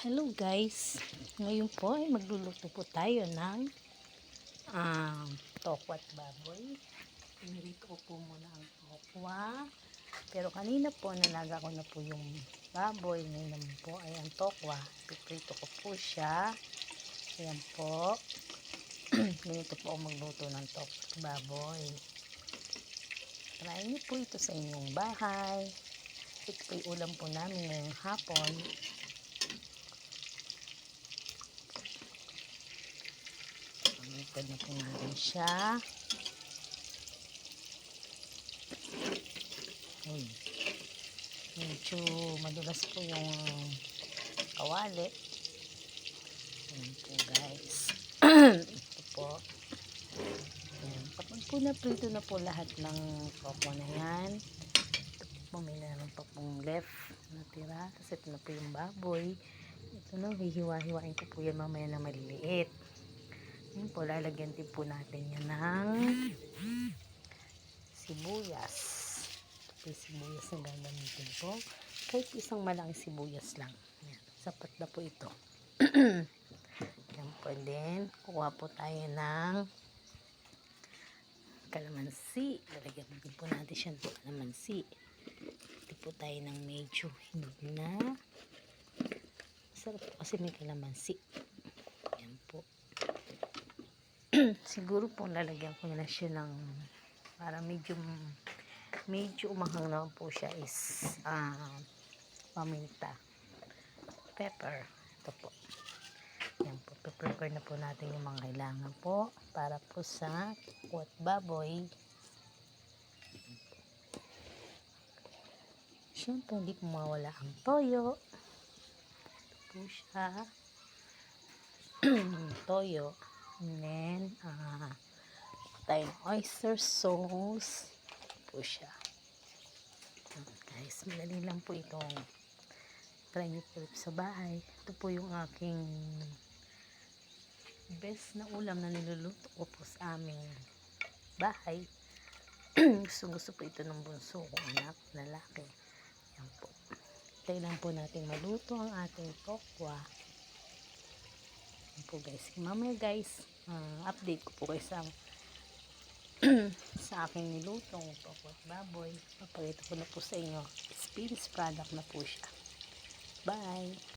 Hello guys, ngayon po ay magluluto po tayo ng tokwat baboy. Pinirito ko po muna ang tokwa, pero kanina po nalaga ko na po yung baboy. Ngayon naman po ay ang tokwa, piprito ko po siya. Ayan po. Ganito po ako magluto ng tokwat baboy. Try niyo po ito sa inyong bahay. Ito po yung ulam po namin ngayong hapon. Pwede na po natin siya. Medyo madulas po yung kawali. Ayan po guys. Ito po. Ayan. Kapag po naprito na po lahat ng coco na yan, ito po may naman pa pong left na tira. Tapos ito na po yung baboy. Ito na, hihiwa-hiwain ko po yan mamaya na maliliit. Yun po, lalagyan din po natin yan ng sibuyas. Ito po yung sibuyas na gagamitin po. Kahit isang malaking sibuyas lang. Yan, sapat na po ito. Yan po din. Kuha po tayo ng kalamansi. Lalagyan din po natin siya ng kalamansi. Ito po tayo ng medyo hinog na. Sarap po kasi may kalamansi. Yan po. Siguro po lalagyan ko na siya ng para medyo umahang naman po siya is paminta, pepper. Ito po. Yan po. Prepare na po natin yung mga kailangan po para po sa tokwat baboy. Siyempre hindi po mawala ang toyo. Ito po siya. Toyo. And then, tayong oyster sauce. Po siya. Guys, madali lang po itong try nyo po sa bahay. Ito po yung aking best na ulam na niluluto ko po sa aming bahay. Gusto po ito ng bunso kong anak, lalaki. Yan po. Tayo lang po natin maluto ang ating tokwa. Po guys, mamaya guys, update ko po kayo sa aking nilutong tokwat baboy. Papakita ko na po sa inyo, finished product na po siya. Bye!